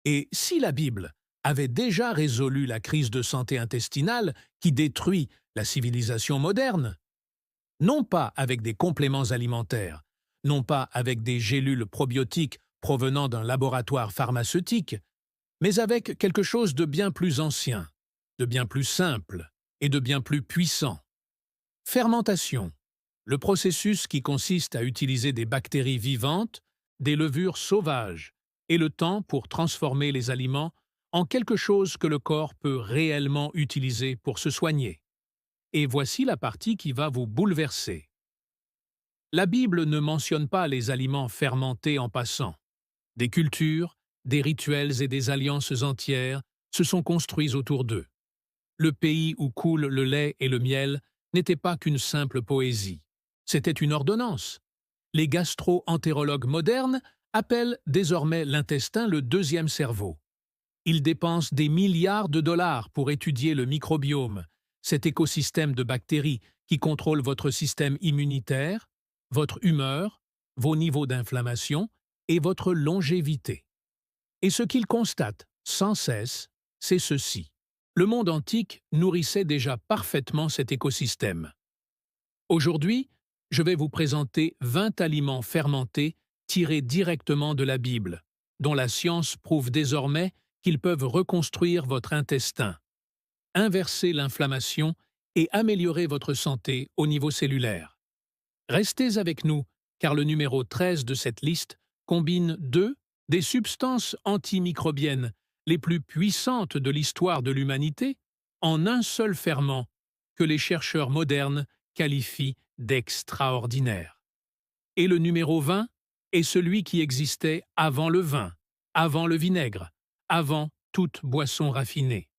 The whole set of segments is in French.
Et si la Bible avait déjà résolu la crise de santé intestinale qui détruit la civilisation moderne, non pas avec des compléments alimentaires, non pas avec des gélules probiotiques provenant d'un laboratoire pharmaceutique, mais avec quelque chose de bien plus ancien, de bien plus simple et de bien plus puissant. Fermentation, le processus qui consiste à utiliser des bactéries vivantes, des levures sauvages et le temps pour transformer les aliments en quelque chose que le corps peut réellement utiliser pour se soigner. Et voici la partie qui va vous bouleverser. La Bible ne mentionne pas les aliments fermentés en passant. Des cultures, des rituels et des alliances entières se sont construits autour d'eux. Le pays où coule le lait et le miel n'était pas qu'une simple poésie. C'était une ordonnance. Les gastro-entérologues modernes appellent désormais l'intestin le deuxième cerveau. Ils dépensent des milliards de dollars pour étudier le microbiome, cet écosystème de bactéries qui contrôle votre système immunitaire, votre humeur, vos niveaux d'inflammation et votre longévité. Et ce qu'ils constatent sans cesse, c'est ceci. Le monde antique nourrissait déjà parfaitement cet écosystème. Aujourd'hui, je vais vous présenter 20 aliments fermentés tirés directement de la Bible, dont la science prouve désormais qu'ils peuvent reconstruire votre intestin, inverser l'inflammation et améliorer votre santé au niveau cellulaire. Restez avec nous, car le numéro 13 de cette liste combine deux des substances antimicrobiennes les plus puissantes de l'histoire de l'humanité en un seul ferment que les chercheurs modernes qualifient d'extraordinaire. Et le numéro 20 est celui qui existait avant le vin, avant le vinaigre, avant toute boisson raffinée.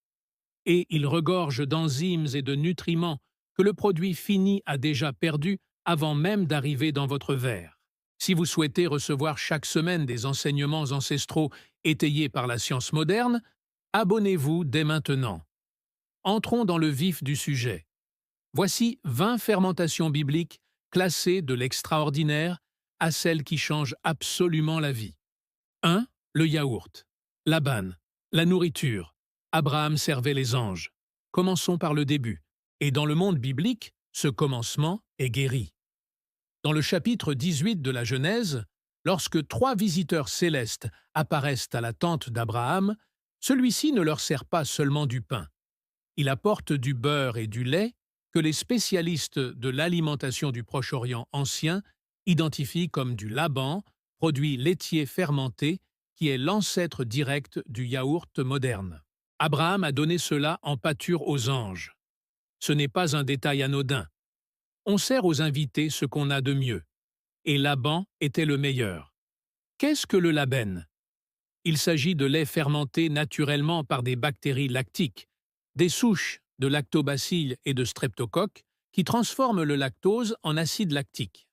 Et il regorge d'enzymes et de nutriments que le produit fini a déjà perdu avant même d'arriver dans votre verre. Si vous souhaitez recevoir chaque semaine des enseignements ancestraux étayés par la science moderne, abonnez-vous dès maintenant. Entrons dans le vif du sujet. Voici 20 fermentations bibliques classées de l'extraordinaire à celles qui changent absolument la vie. 1. Le yaourt. Laban. La nourriture. Abraham servait les anges. Commençons par le début. Et dans le monde biblique, ce commencement est guéri. Dans le chapitre 18 de la Genèse, lorsque 3 visiteurs célestes apparaissent à la tente d'Abraham, celui-ci ne leur sert pas seulement du pain. Il apporte du beurre et du lait que les spécialistes de l'alimentation du Proche-Orient ancien identifient comme du Laban, produit laitier fermenté, qui est l'ancêtre direct du yaourt moderne. Abraham a donné cela en pâture aux anges. Ce n'est pas un détail anodin. On sert aux invités ce qu'on a de mieux. Et Laban était le meilleur. Qu'est-ce que le labène? Il s'agit de lait fermenté naturellement par des bactéries lactiques, des souches de lactobacilles et de streptocoques qui transforment le lactose en acide lactique.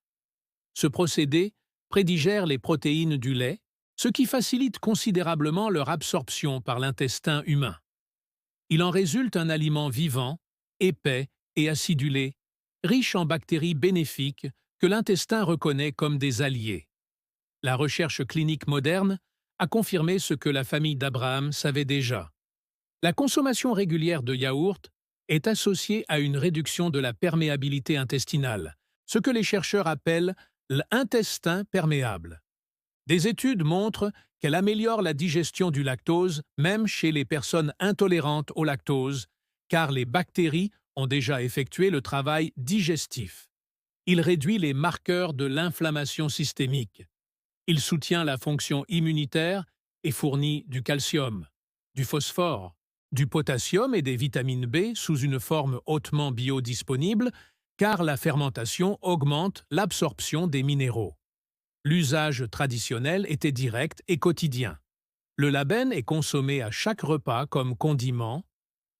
Ce procédé prédigère les protéines du lait, ce qui facilite considérablement leur absorption par l'intestin humain. Il en résulte un aliment vivant, épais et acidulé, riche en bactéries bénéfiques que l'intestin reconnaît comme des alliés. La recherche clinique moderne a confirmé ce que la famille d'Abraham savait déjà. La consommation régulière de yaourt est associée à une réduction de la perméabilité intestinale, ce que les chercheurs appellent l'intestin perméable. Des études montrent qu'elle améliore la digestion du lactose, même chez les personnes intolérantes au lactose, car les bactéries ont déjà effectué le travail digestif. Il réduit les marqueurs de l'inflammation systémique. Il soutient la fonction immunitaire et fournit du calcium, du phosphore, du potassium et des vitamines B sous une forme hautement biodisponible, car la fermentation augmente l'absorption des minéraux. L'usage traditionnel était direct et quotidien. Le labène est consommé à chaque repas comme condiment,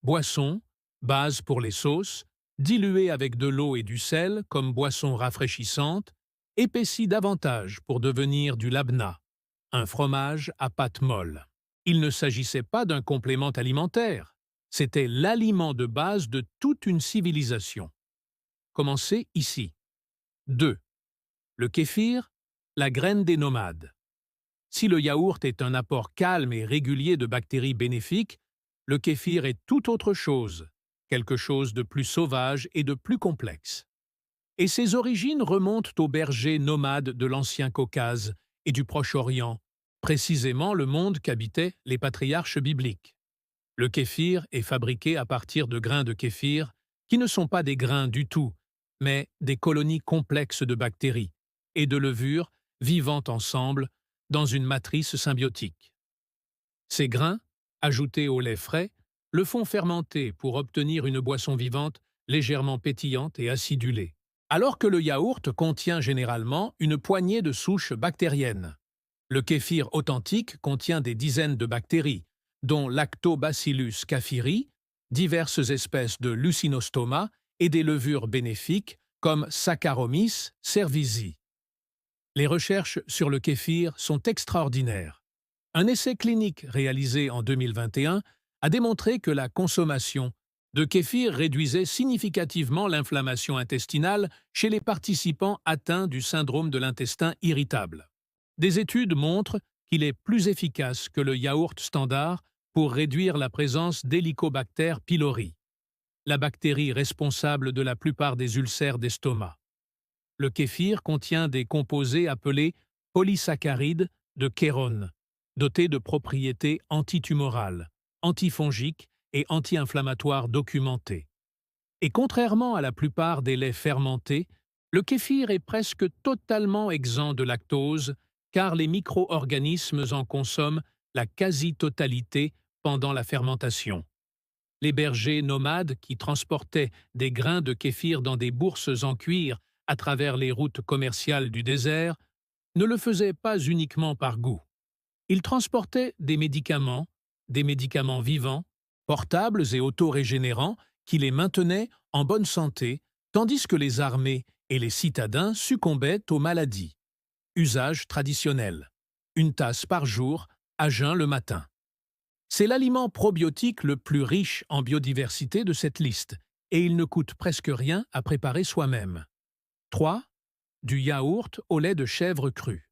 boisson, base pour les sauces, dilué avec de l'eau et du sel comme boisson rafraîchissante, épaissi davantage pour devenir du labna, un fromage à pâte molle. Il ne s'agissait pas d'un complément alimentaire, c'était l'aliment de base de toute une civilisation. Commencez ici. 2. Le kéfir, la graine des nomades. Si le yaourt est un apport calme et régulier de bactéries bénéfiques, le kéfir est tout autre chose, quelque chose de plus sauvage et de plus complexe. Et ses origines remontent aux bergers nomades de l'ancien Caucase et du Proche-Orient, précisément le monde qu'habitaient les patriarches bibliques. Le kéfir est fabriqué à partir de grains de kéfir qui ne sont pas des grains du tout, mais des colonies complexes de bactéries et de levures vivant ensemble dans une matrice symbiotique. Ces grains, ajoutés au lait frais, le font fermenter pour obtenir une boisson vivante légèrement pétillante et acidulée. Alors que le yaourt contient généralement une poignée de souches bactériennes. Le kéfir authentique contient des dizaines de bactéries, dont Lactobacillus kaffiri, diverses espèces de Lucinostoma et des levures bénéfiques comme Saccharomyces cerevisiae. Les recherches sur le kéfir sont extraordinaires. Un essai clinique réalisé en 2021 a démontré que la consommation de kéfir réduisait significativement l'inflammation intestinale chez les participants atteints du syndrome de l'intestin irritable. Des études montrent qu'il est plus efficace que le yaourt standard pour réduire la présence d'Helicobacter pylori, la bactérie responsable de la plupart des ulcères d'estomac. Le kéfir contient des composés appelés polysaccharides de Kérone, dotés de propriétés antitumorales, antifongiques et anti-inflammatoires documentées. Et contrairement à la plupart des laits fermentés, le kéfir est presque totalement exempt de lactose car les micro-organismes en consomment la quasi-totalité pendant la fermentation. Les bergers nomades qui transportaient des grains de kéfir dans des bourses en cuir à travers les routes commerciales du désert ne le faisaient pas uniquement par goût. Ils transportaient des médicaments vivants, portables et autorégénérants qui les maintenaient en bonne santé, tandis que les armées et les citadins succombaient aux maladies. Usage traditionnel. Une tasse par jour, à jeun le matin. C'est l'aliment probiotique le plus riche en biodiversité de cette liste, et il ne coûte presque rien à préparer soi-même. 3. Du yaourt au lait de chèvre cru.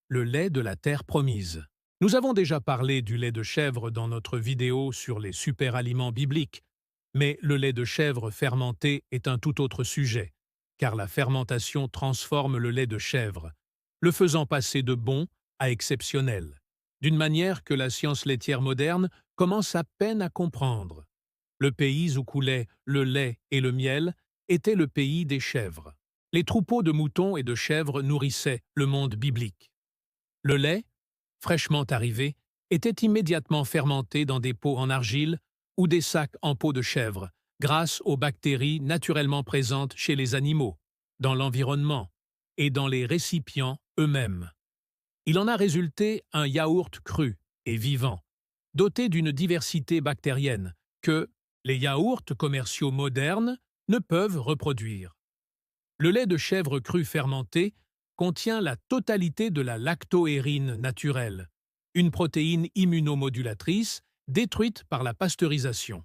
Le lait de la terre promise. Nous avons déjà parlé du lait de chèvre dans notre vidéo sur les super-aliments bibliques, mais le lait de chèvre fermenté est un tout autre sujet, car la fermentation transforme le lait de chèvre, le faisant passer de bon à exceptionnel, d'une manière que la science laitière moderne commence à peine à comprendre. Le pays où coulaient le lait et le miel était le pays des chèvres. Les troupeaux de moutons et de chèvres nourrissaient le monde biblique. Le lait, fraîchement arrivé, était immédiatement fermenté dans des pots en argile ou des sacs en peau de chèvre, grâce aux bactéries naturellement présentes chez les animaux, dans l'environnement et dans les récipients eux-mêmes. Il en a résulté un yaourt cru et vivant, doté d'une diversité bactérienne que les yaourts commerciaux modernes ne peuvent reproduire. Le lait de chèvre cru fermenté contient la totalité de la lactoérine naturelle, une protéine immunomodulatrice détruite par la pasteurisation.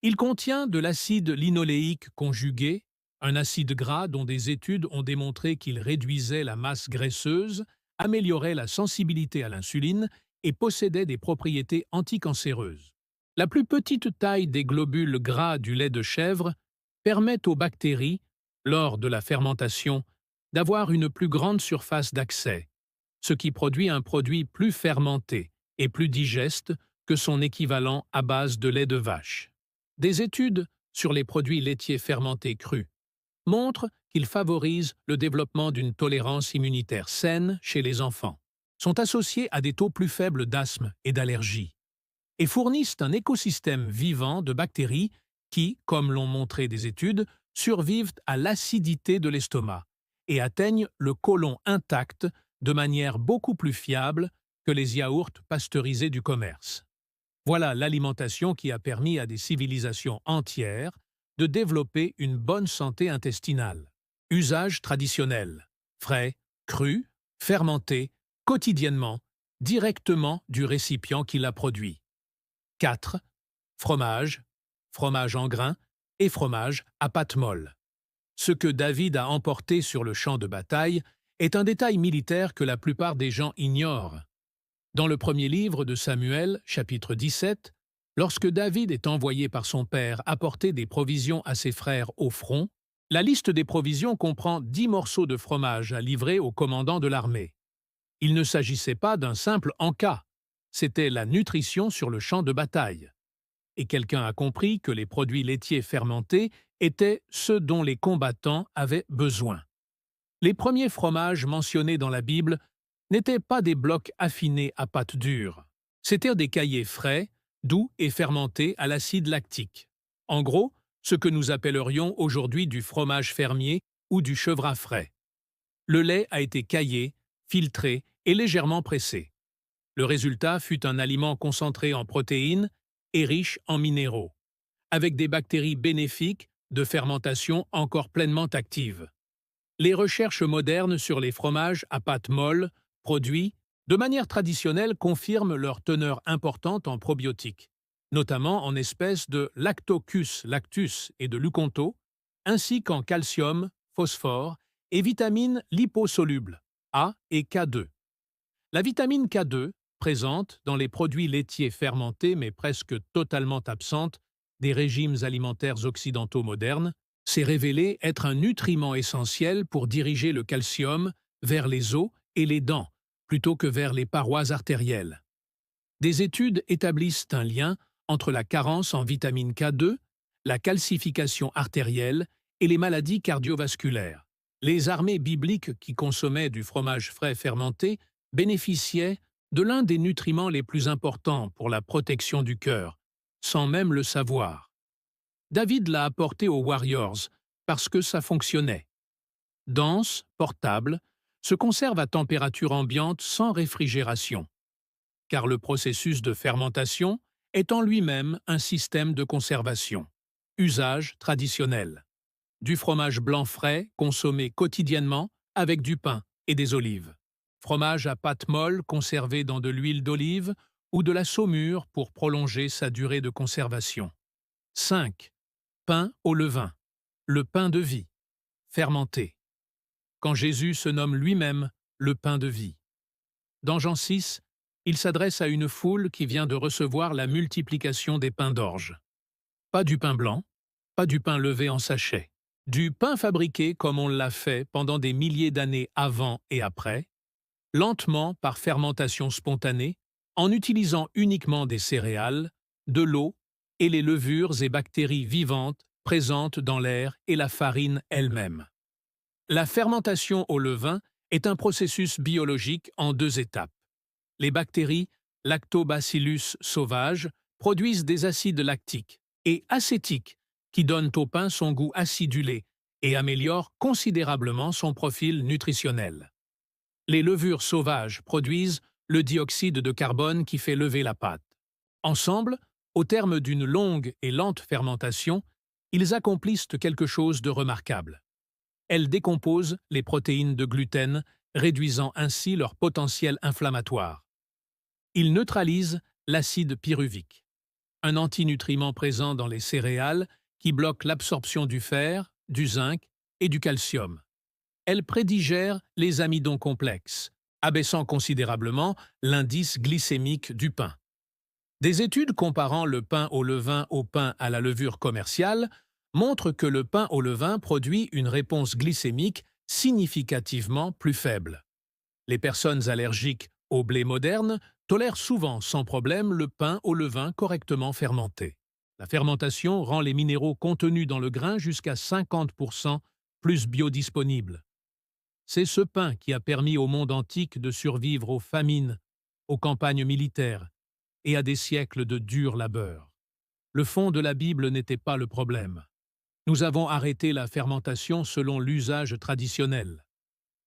Il contient de l'acide linoléique conjugué, un acide gras dont des études ont démontré qu'il réduisait la masse graisseuse, améliorait la sensibilité à l'insuline et possédait des propriétés anticancéreuses. La plus petite taille des globules gras du lait de chèvre permet aux bactéries, lors de la fermentation, d'avoir une plus grande surface d'accès, ce qui produit un produit plus fermenté et plus digeste que son équivalent à base de lait de vache. Des études sur les produits laitiers fermentés crus montrent qu'ils favorisent le développement d'une tolérance immunitaire saine chez les enfants, sont associés à des taux plus faibles d'asthme et d'allergie, et fournissent un écosystème vivant de bactéries qui, comme l'ont montré des études, survivent à l'acidité de l'estomac et atteignent le côlon intact de manière beaucoup plus fiable que les yaourts pasteurisés du commerce. Voilà l'alimentation qui a permis à des civilisations entières de développer une bonne santé intestinale. Usage traditionnel. Frais, cru, fermenté, quotidiennement, directement du récipient qui l'a produit. 4. Fromage, fromage en grains et fromage à pâte molle. Ce que David a emporté sur le champ de bataille est un détail militaire que la plupart des gens ignorent. Dans le premier livre de Samuel, chapitre 17, lorsque David est envoyé par son père apporter des provisions à ses frères au front, la liste des provisions comprend 10 morceaux de fromage à livrer au commandant de l'armée. Il ne s'agissait pas d'un simple en-cas, c'était la nutrition sur le champ de bataille. Et quelqu'un a compris que les produits laitiers fermentés étaient ceux dont les combattants avaient besoin. Les premiers fromages mentionnés dans la Bible n'étaient pas des blocs affinés à pâte dure. C'étaient des caillés frais, doux et fermentés à l'acide lactique. En gros, ce que nous appellerions aujourd'hui du fromage fermier ou du chevrat frais. Le lait a été caillé, filtré et légèrement pressé. Le résultat fut un aliment concentré en protéines et riche en minéraux, avec des bactéries bénéfiques de fermentation encore pleinement actives. Les recherches modernes sur les fromages à pâte molle, produits, de manière traditionnelle, confirment leur teneur importante en probiotiques, notamment en espèces de Lactococcus lactus et de Luconto, ainsi qu'en calcium, phosphore et vitamines liposolubles, A et K2. La vitamine K2, présente dans les produits laitiers fermentés mais presque totalement absente des régimes alimentaires occidentaux modernes, s'est révélée être un nutriment essentiel pour diriger le calcium vers les os et les dents, plutôt que vers les parois artérielles. Des études établissent un lien entre la carence en vitamine K2, la calcification artérielle et les maladies cardiovasculaires. Les armées bibliques qui consommaient du fromage frais fermenté bénéficiaient de l'un des nutriments les plus importants pour la protection du cœur, sans même le savoir. David l'a apporté aux Warriors parce que ça fonctionnait. Dense, portable, se conserve à température ambiante sans réfrigération, car le processus de fermentation est en lui-même un système de conservation. Usage traditionnel. Du fromage blanc frais consommé quotidiennement avec du pain et des olives. Fromage à pâte molle conservé dans de l'huile d'olive ou de la saumure pour prolonger sa durée de conservation. 5. Pain au levain. Le pain de vie. Fermenté. Quand Jésus se nomme lui-même le pain de vie. Dans Jean 6, il s'adresse à une foule qui vient de recevoir la multiplication des pains d'orge. Pas du pain blanc, pas du pain levé en sachet. Du pain fabriqué comme on l'a fait pendant des milliers d'années avant et après, lentement par fermentation spontanée, en utilisant uniquement des céréales, de l'eau et les levures et bactéries vivantes présentes dans l'air et la farine elle-même. La fermentation au levain est un processus biologique en 2 étapes. Les bactéries Lactobacillus sauvages produisent des acides lactiques et acétiques qui donnent au pain son goût acidulé et améliorent considérablement son profil nutritionnel. Les levures sauvages produisent le dioxyde de carbone qui fait lever la pâte. Ensemble, au terme d'une longue et lente fermentation, ils accomplissent quelque chose de remarquable. Elles décomposent les protéines de gluten, réduisant ainsi leur potentiel inflammatoire. Ils neutralisent l'acide pyruvique, un antinutriment présent dans les céréales qui bloque l'absorption du fer, du zinc et du calcium. Elles prédigèrent les amidons complexes, abaissant considérablement l'indice glycémique du pain. Des études comparant le pain au levain au pain à la levure commerciale montrent que le pain au levain produit une réponse glycémique significativement plus faible. Les personnes allergiques au blé moderne tolèrent souvent sans problème le pain au levain correctement fermenté. La fermentation rend les minéraux contenus dans le grain jusqu'à 50% plus biodisponibles. C'est ce pain qui a permis au monde antique de survivre aux famines, aux campagnes militaires et à des siècles de dur labeur. Le fond de la Bible n'était pas le problème. Nous avons arrêté la fermentation selon l'usage traditionnel.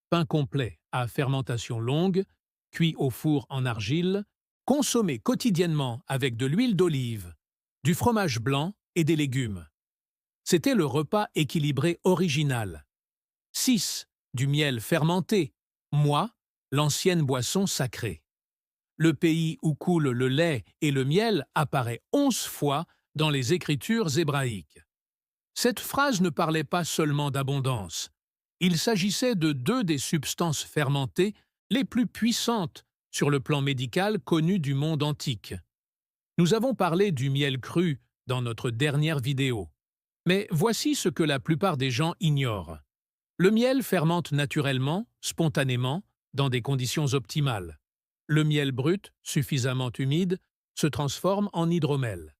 Pain complet à fermentation longue, cuit au four en argile, consommé quotidiennement avec de l'huile d'olive, du fromage blanc et des légumes. C'était le repas équilibré original. 6. Du miel fermenté, moi, l'ancienne boisson sacrée. Le pays où coule le lait et le miel apparaît 11 fois dans les écritures hébraïques. Cette phrase ne parlait pas seulement d'abondance, Il s'agissait de deux des substances fermentées les plus puissantes sur le plan médical connues du monde antique. Nous avons parlé du miel cru dans notre dernière vidéo. Mais voici ce que la plupart des gens ignorent. Le miel fermente naturellement, spontanément, dans des conditions optimales. Le miel brut, suffisamment humide, se transforme en hydromel,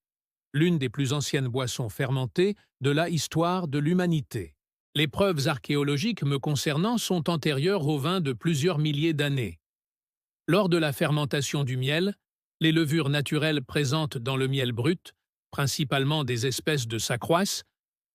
l'une des plus anciennes boissons fermentées de la histoire de l'humanité. Les preuves archéologiques me concernant sont antérieures au vin de plusieurs milliers d'années. Lors de la fermentation du miel, les levures naturelles présentes dans le miel brut, principalement des espèces de sacroisse,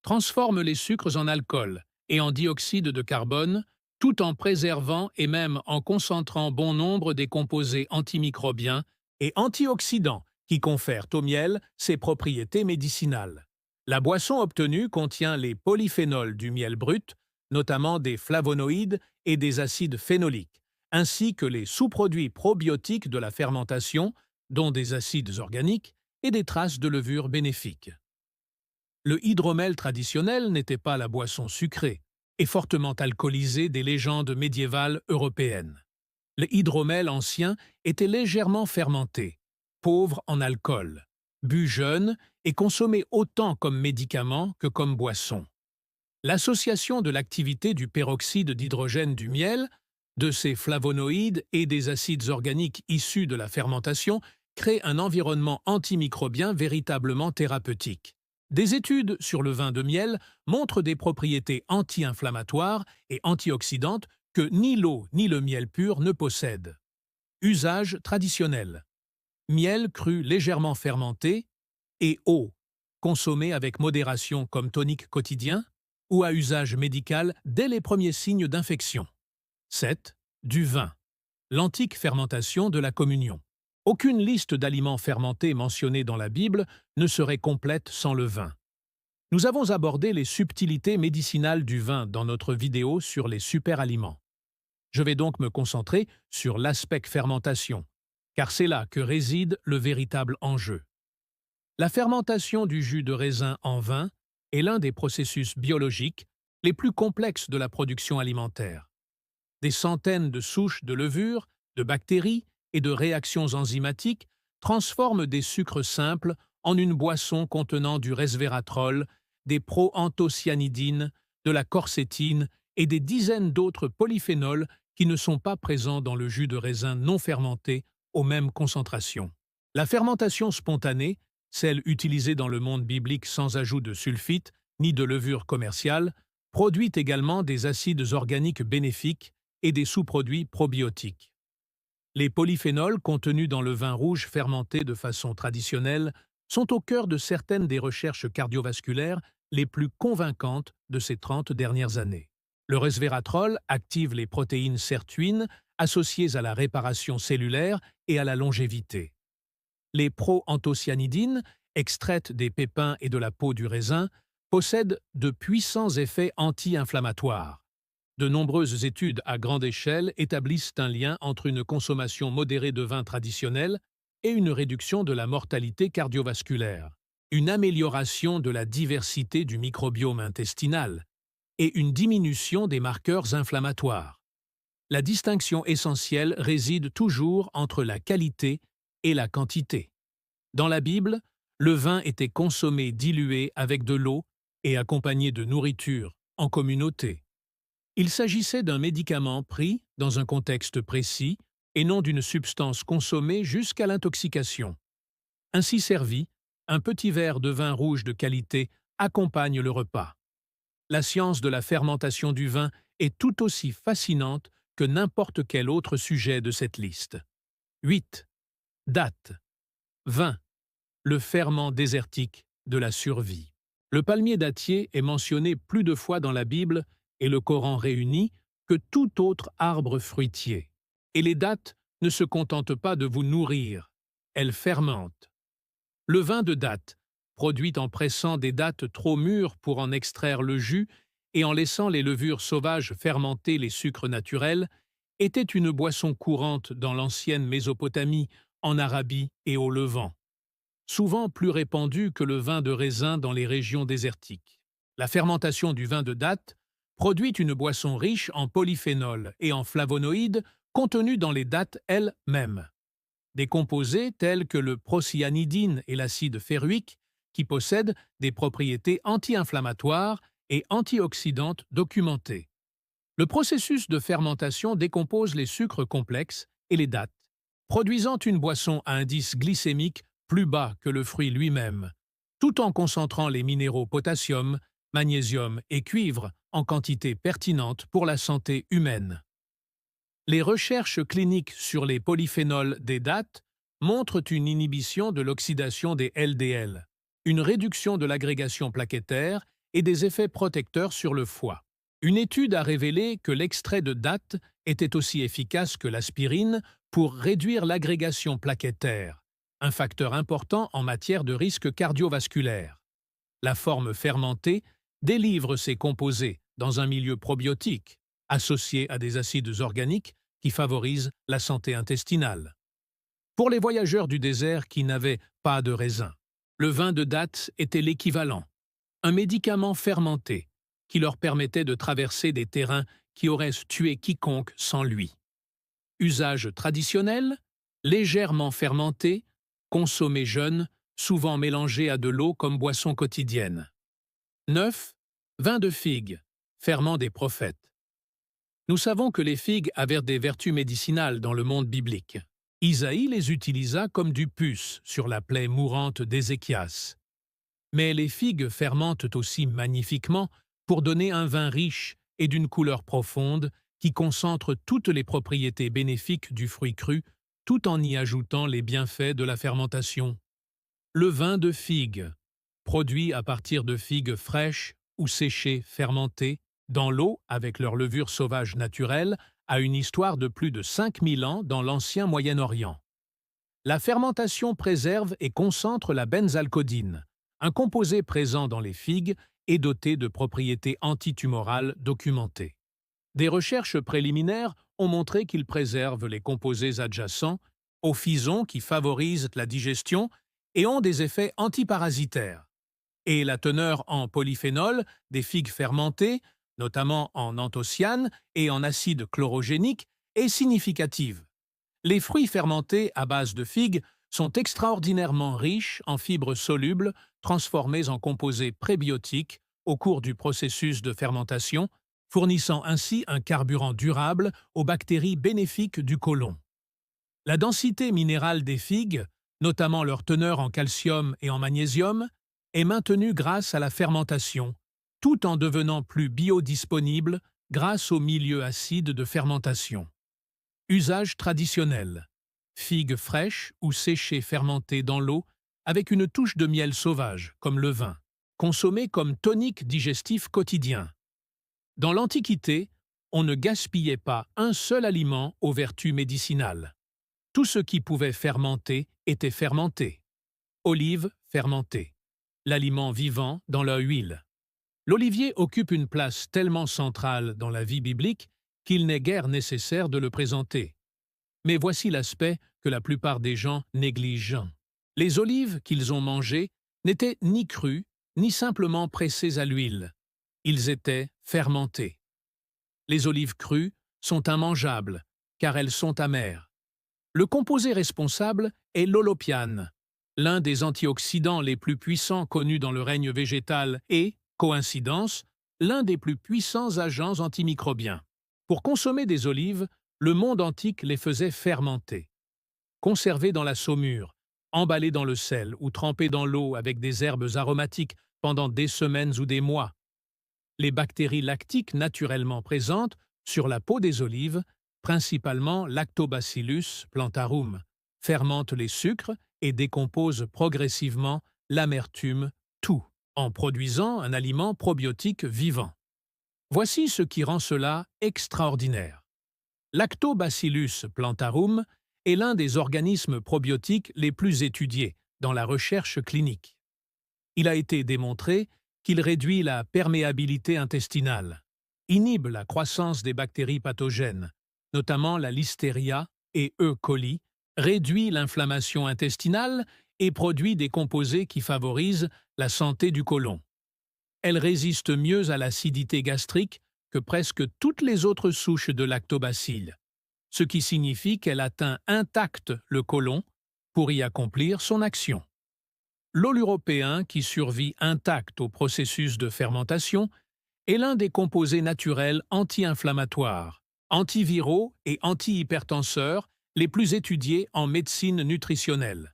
transforment les sucres en alcool et en dioxyde de carbone, tout en préservant et même en concentrant bon nombre des composés antimicrobiens et antioxydants qui confèrent au miel ses propriétés médicinales. La boisson obtenue contient les polyphénols du miel brut, notamment des flavonoïdes et des acides phénoliques, ainsi que les sous-produits probiotiques de la fermentation, dont des acides organiques et des traces de levure bénéfiques. Le hydromel traditionnel n'était pas la boisson sucrée et fortement alcoolisée des légendes médiévales européennes. Le hydromel ancien était légèrement fermenté, pauvre en alcool, bu jeune et consommé autant comme médicament que comme boisson. L'association de l'activité du peroxyde d'hydrogène du miel, de ses flavonoïdes et des acides organiques issus de la fermentation crée un environnement antimicrobien véritablement thérapeutique. Des études sur le vin de miel montrent des propriétés anti-inflammatoires et antioxydantes que ni l'eau ni le miel pur ne possèdent. Usage traditionnel. Miel cru légèrement fermenté et eau, consommée avec modération comme tonique quotidien ou à usage médical dès les premiers signes d'infection. 7. Du vin. L'antique fermentation de la communion. Aucune liste d'aliments fermentés mentionnés dans la Bible ne serait complète sans le vin. Nous avons abordé les subtilités médicinales du vin dans notre vidéo sur les superaliments. Je vais donc me concentrer sur l'aspect fermentation, car c'est là que réside le véritable enjeu. La fermentation du jus de raisin en vin est l'un des processus biologiques les plus complexes de la production alimentaire. Des centaines de souches de levures, de bactéries et de réactions enzymatiques transforment des sucres simples en une boisson contenant du resveratrol, des proanthocyanidines, de la quercétine et des dizaines d'autres polyphénols qui ne sont pas présents dans le jus de raisin non fermenté aux mêmes concentrations. La fermentation spontanée, celle utilisée dans le monde biblique sans ajout de sulfite ni de levure commerciale, produit également des acides organiques bénéfiques et des sous-produits probiotiques. Les polyphénols contenus dans le vin rouge fermenté de façon traditionnelle sont au cœur de certaines des recherches cardiovasculaires les plus convaincantes de ces 30 dernières années. Le resveratrol active les protéines sirtuines associées à la réparation cellulaire et à la longévité. Les proanthocyanidines, extraites des pépins et de la peau du raisin, possèdent de puissants effets anti-inflammatoires. De nombreuses études à grande échelle établissent un lien entre une consommation modérée de vin traditionnel et une réduction de la mortalité cardiovasculaire, une amélioration de la diversité du microbiome intestinal et une diminution des marqueurs inflammatoires. La distinction essentielle réside toujours entre la qualité et la quantité. Dans la Bible, le vin était consommé dilué avec de l'eau et accompagné de nourriture, en communauté. Il s'agissait d'un médicament pris dans un contexte précis et non d'une substance consommée jusqu'à l'intoxication. Ainsi servi, un petit verre de vin rouge de qualité accompagne le repas. La science de la fermentation du vin est tout aussi fascinante que n'importe quel autre sujet de cette liste. 8. Date. 20. Le ferment désertique de la survie. Le palmier dattier est mentionné plus de fois dans la Bible et le Coran réuni que tout autre arbre fruitier. Et les dattes ne se contentent pas de vous nourrir, elles fermentent. Le vin de datte, produit en pressant des dattes trop mûres pour en extraire le jus et en laissant les levures sauvages fermenter les sucres naturels, était une boisson courante dans l'ancienne Mésopotamie, en Arabie et au Levant, souvent plus répandue que le vin de raisin dans les régions désertiques. La fermentation du vin de datte produit une boisson riche en polyphénols et en flavonoïdes contenus dans les dattes elles-mêmes. Des composés tels que le procyanidine et l'acide ferruique, qui possèdent des propriétés anti-inflammatoires et antioxydantes documentées. Le processus de fermentation décompose les sucres complexes et les dattes, produisant une boisson à indice glycémique plus bas que le fruit lui-même, tout en concentrant les minéraux potassium, magnésium et cuivre en quantité pertinente pour la santé humaine. Les recherches cliniques sur les polyphénols des dattes montrent une inhibition de l'oxydation des LDL, une réduction de l'agrégation plaquettaire et des effets protecteurs sur le foie. Une étude a révélé que l'extrait de dattes était aussi efficace que l'aspirine pour réduire l'agrégation plaquettaire, un facteur important en matière de risque cardiovasculaire. La forme fermentée délivre ces composés dans un milieu probiotique, associé à des acides organiques qui favorisent la santé intestinale. Pour les voyageurs du désert qui n'avaient pas de raisin, le vin de dattes était l'équivalent, un médicament fermenté qui leur permettait de traverser des terrains qui auraient tué quiconque sans lui. Usage traditionnel, légèrement fermenté, consommé jeune, souvent mélangé à de l'eau comme boisson quotidienne. 9. Vin de figue, ferment des prophètes. Nous savons que les figues avaient des vertus médicinales dans le monde biblique. Isaïe les utilisa comme du pus sur la plaie mourante d'Ézéchias. Mais les figues fermentent aussi magnifiquement pour donner un vin riche et d'une couleur profonde qui concentre toutes les propriétés bénéfiques du fruit cru tout en y ajoutant les bienfaits de la fermentation. Le vin de figue, produit à partir de figues fraîches ou séchées fermentées, dans l'eau avec leur levure sauvage naturelle, a une histoire de plus de 5000 ans dans l'ancien Moyen-Orient. La fermentation préserve et concentre la benzalcodine, un composé présent dans les figues et doté de propriétés antitumorales documentées. Des recherches préliminaires ont montré qu'il préserve les composés adjacents aux fisons qui favorisent la digestion et ont des effets antiparasitaires. Et la teneur en polyphénol des figues fermentées, notamment en anthocyanes et en acide chlorogénique, est significative. Les fruits fermentés à base de figues sont extraordinairement riches en fibres solubles transformées en composés prébiotiques au cours du processus de fermentation, fournissant ainsi un carburant durable aux bactéries bénéfiques du côlon. La densité minérale des figues, notamment leur teneur en calcium et en magnésium, est maintenue grâce à la fermentation, tout en devenant plus biodisponible grâce au milieu acide de fermentation. Usage traditionnel. Figues fraîches ou séchées fermentées dans l'eau avec une touche de miel sauvage, comme le vin, consommées comme tonique digestif quotidien. Dans l'Antiquité, on ne gaspillait pas un seul aliment aux vertus médicinales. Tout ce qui pouvait fermenter était fermenté. Olive fermentée. L'aliment vivant dans leur huile. L'olivier occupe une place tellement centrale dans la vie biblique qu'il n'est guère nécessaire de le présenter. Mais voici l'aspect que la plupart des gens négligent. Les olives qu'ils ont mangées n'étaient ni crues, ni simplement pressées à l'huile. Ils étaient fermentés. Les olives crues sont immangeables, car elles sont amères. Le composé responsable est l'holopiane, l'un des antioxydants les plus puissants connus dans le règne végétal et, coïncidence, l'un des plus puissants agents antimicrobiens. Pour consommer des olives, le monde antique les faisait fermenter. Conservées dans la saumure, emballées dans le sel ou trempées dans l'eau avec des herbes aromatiques pendant des semaines ou des mois. Les bactéries lactiques naturellement présentes sur la peau des olives, principalement Lactobacillus plantarum, fermentent les sucres et décomposent progressivement l'amertume, tout, en produisant un aliment probiotique vivant. Voici ce qui rend cela extraordinaire. Lactobacillus plantarum est l'un des organismes probiotiques les plus étudiés dans la recherche clinique. Il a été démontré qu'il réduit la perméabilité intestinale, inhibe la croissance des bactéries pathogènes, notamment la Listeria et E. coli, réduit l'inflammation intestinale et produit des composés qui favorisent la santé du côlon. Elle résiste mieux à l'acidité gastrique que presque toutes les autres souches de lactobacilles, ce qui signifie qu'elle atteint intacte le côlon pour y accomplir son action. L'oleuropéen, qui survit intact au processus de fermentation, est l'un des composés naturels anti-inflammatoires, antiviraux et antihypertenseurs les plus étudiés en médecine nutritionnelle.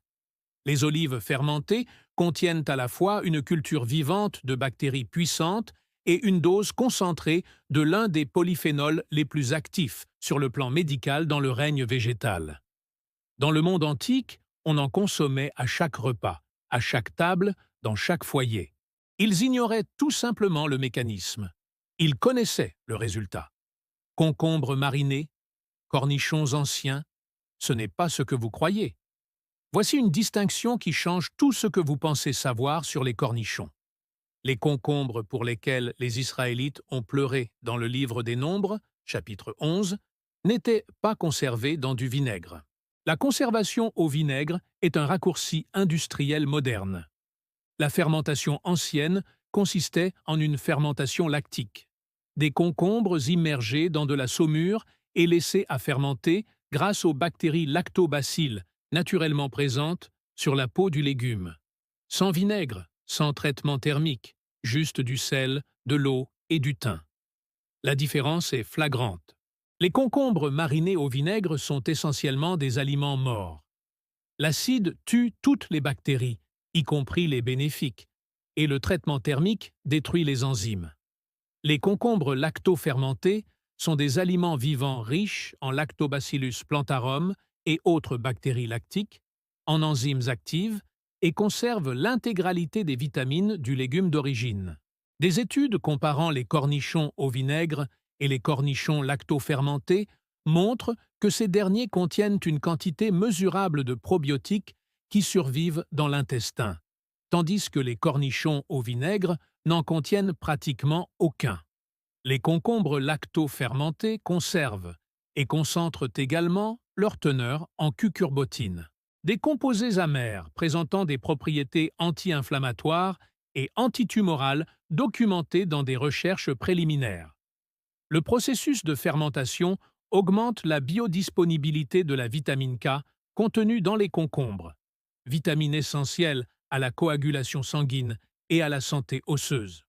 Les olives fermentées contiennent à la fois une culture vivante de bactéries puissantes et une dose concentrée de l'un des polyphénols les plus actifs sur le plan médical dans le règne végétal. Dans le monde antique, on en consommait à chaque repas, à chaque table, dans chaque foyer. Ils ignoraient tout simplement le mécanisme. Ils connaissaient le résultat. Concombres marinés, cornichons anciens, ce n'est pas ce que vous croyez. Voici une distinction qui change tout ce que vous pensez savoir sur les cornichons. Les concombres pour lesquels les Israélites ont pleuré dans le livre des Nombres, chapitre 11, n'étaient pas conservés dans du vinaigre. La conservation au vinaigre est un raccourci industriel moderne. La fermentation ancienne consistait en une fermentation lactique. Des concombres immergés dans de la saumure et laissés à fermenter grâce aux bactéries lactobacilles naturellement présentes sur la peau du légume. Sans vinaigre, sans traitement thermique, juste du sel, de l'eau et du thym. La différence est flagrante. Les concombres marinés au vinaigre sont essentiellement des aliments morts. L'acide tue toutes les bactéries, y compris les bénéfiques, et le traitement thermique détruit les enzymes. Les concombres lactofermentés sont des aliments vivants riches en Lactobacillus plantarum et autres bactéries lactiques, en enzymes actives, et conservent l'intégralité des vitamines du légume d'origine. Des études comparant les cornichons au vinaigre et les cornichons lactofermentés montrent que ces derniers contiennent une quantité mesurable de probiotiques qui survivent dans l'intestin, tandis que les cornichons au vinaigre n'en contiennent pratiquement aucun. Les concombres lactofermentés conservent et concentrent également leur teneur en cucurbotine, des composés amers présentant des propriétés anti-inflammatoires et antitumorales documentées dans des recherches préliminaires. Le processus de fermentation augmente la biodisponibilité de la vitamine K contenue dans les concombres, vitamine essentielle à la coagulation sanguine et à la santé osseuse.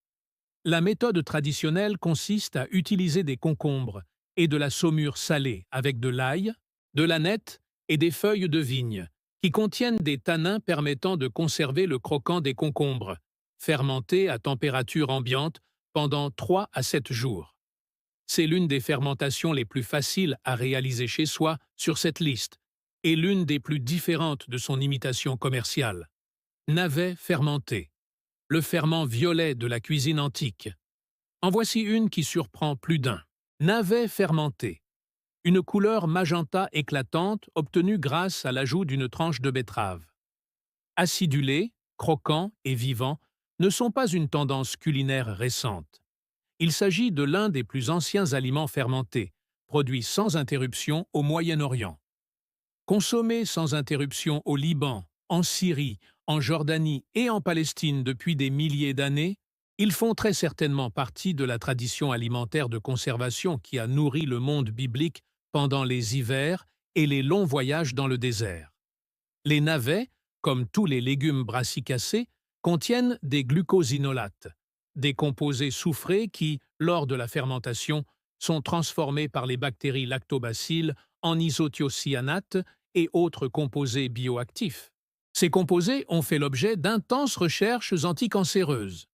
La méthode traditionnelle consiste à utiliser des concombres et de la saumure salée avec de l'ail, de l'aneth et des feuilles de vigne, qui contiennent des tanins permettant de conserver le croquant des concombres, fermentés à température ambiante pendant 3 à 7 jours. C'est l'une des fermentations les plus faciles à réaliser chez soi sur cette liste et l'une des plus différentes de son imitation commerciale. Navet fermenté, le ferment violet de la cuisine antique. En voici une qui surprend plus d'un. Navet fermenté, une couleur magenta éclatante obtenue grâce à l'ajout d'une tranche de betterave. Acidulé, croquant et vivant ne sont pas une tendance culinaire récente. Il s'agit de l'un des plus anciens aliments fermentés, produits sans interruption au Moyen-Orient. Consommés sans interruption au Liban, en Syrie, en Jordanie et en Palestine depuis des milliers d'années, ils font très certainement partie de la tradition alimentaire de conservation qui a nourri le monde biblique pendant les hivers et les longs voyages dans le désert. Les navets, comme tous les légumes brassicacés, contiennent des glucosinolates, des composés soufrés qui, lors de la fermentation, sont transformés par les bactéries lactobacilles en isothiocyanates et autres composés bioactifs. Ces composés ont fait l'objet d'intenses recherches anticancéreuses.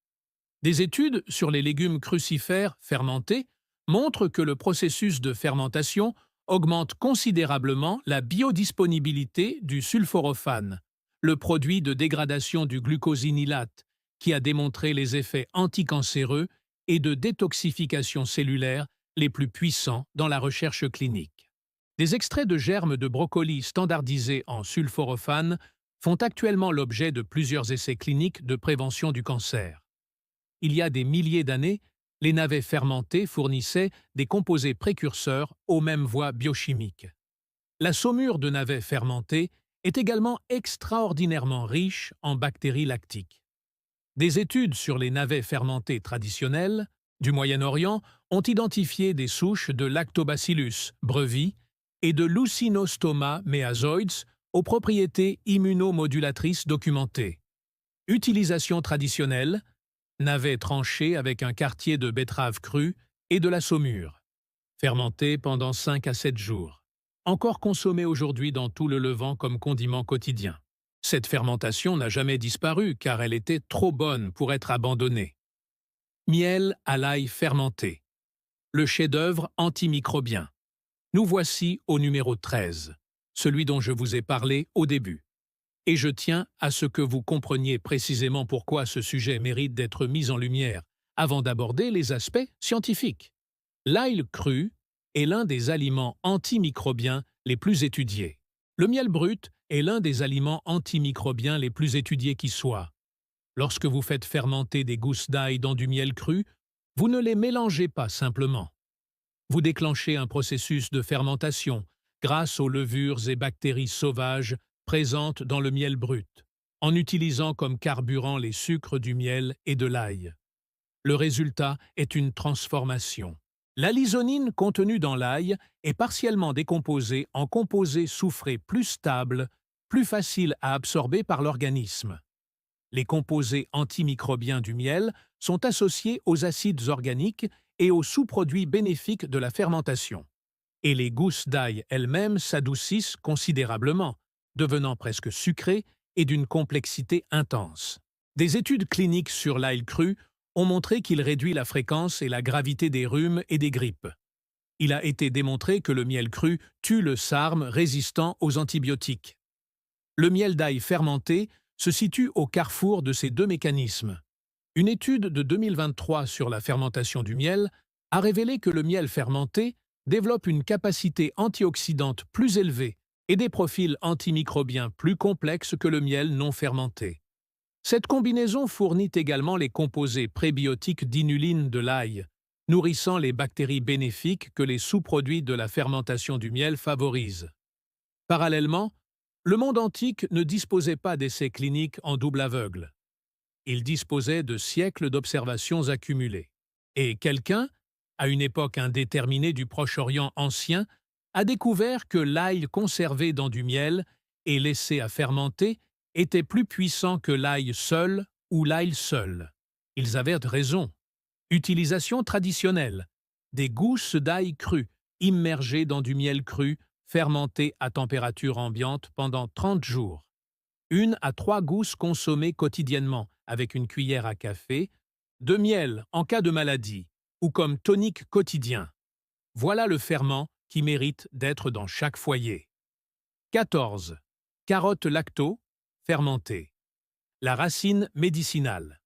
Des études sur les légumes crucifères fermentés montrent que le processus de fermentation augmente considérablement la biodisponibilité du sulforaphane, le produit de dégradation du glucosinylate, qui a démontré les effets anticancéreux et de détoxification cellulaire les plus puissants dans la recherche clinique. Des extraits de germes de brocoli standardisés en sulforaphane font actuellement l'objet de plusieurs essais cliniques de prévention du cancer. Il y a des milliers d'années, les navets fermentés fournissaient des composés précurseurs aux mêmes voies biochimiques. La saumure de navets fermentés est également extraordinairement riche en bactéries lactiques. Des études sur les navets fermentés traditionnels, du Moyen-Orient ont identifié des souches de Lactobacillus brevis et de Leucinostomma meazoides aux propriétés immunomodulatrices documentées. Utilisation traditionnelle, navet tranché avec un quartier de betterave crue et de la saumure. Fermenté pendant 5 à 7 jours. Encore consommé aujourd'hui dans tout le Levant comme condiment quotidien. Cette fermentation n'a jamais disparu car elle était trop bonne pour être abandonnée. Miel à l'ail fermenté. Le chef-d'œuvre antimicrobien. Nous voici au numéro 13, celui dont je vous ai parlé au début. Et je tiens à ce que vous compreniez précisément pourquoi ce sujet mérite d'être mis en lumière avant d'aborder les aspects scientifiques. L'ail cru est l'un des aliments antimicrobiens les plus étudiés. Le miel brut est l'un des aliments antimicrobiens les plus étudiés qui soient. Lorsque vous faites fermenter des gousses d'ail dans du miel cru, vous ne les mélangez pas simplement. Vous déclenchez un processus de fermentation grâce aux levures et bactéries sauvages présentes dans le miel brut, en utilisant comme carburant les sucres du miel et de l'ail. Le résultat est une transformation. La lysonine contenue dans l'ail est partiellement décomposée en composés soufrés plus stables, plus faciles à absorber par l'organisme. Les composés antimicrobiens du miel sont associés aux acides organiques et aux sous-produits bénéfiques de la fermentation. Et les gousses d'ail elles-mêmes s'adoucissent considérablement, devenant presque sucrées et d'une complexité intense. Des études cliniques sur l'ail cru ont montré qu'il réduit la fréquence et la gravité des rhumes et des grippes. Il a été démontré que le miel cru tue le sarme résistant aux antibiotiques. Le miel d'ail fermenté se situe au carrefour de ces deux mécanismes. Une étude de 2023 sur la fermentation du miel a révélé que le miel fermenté développe une capacité antioxydante plus élevée et des profils antimicrobiens plus complexes que le miel non fermenté. Cette combinaison fournit également les composés prébiotiques d'inuline de l'ail, nourrissant les bactéries bénéfiques que les sous-produits de la fermentation du miel favorisent. Parallèlement, le monde antique ne disposait pas d'essais cliniques en double aveugle. Il disposait de siècles d'observations accumulées. Et quelqu'un, à une époque indéterminée du Proche-Orient ancien, a découvert que l'ail conservé dans du miel et laissé à fermenter était plus puissant que l'ail seul ou l'ail seul. Ils avaient raison. Utilisation traditionnelle. Des gousses d'ail crues, immergées dans du miel cru, fermenté à température ambiante pendant 30 jours. 1 à 3 gousses consommées quotidiennement avec une cuillère à café, de miel en cas de maladie ou comme tonique quotidien. Voilà le ferment qui mérite d'être dans chaque foyer. 14. Carotte lacto, fermentée. La racine médicinale.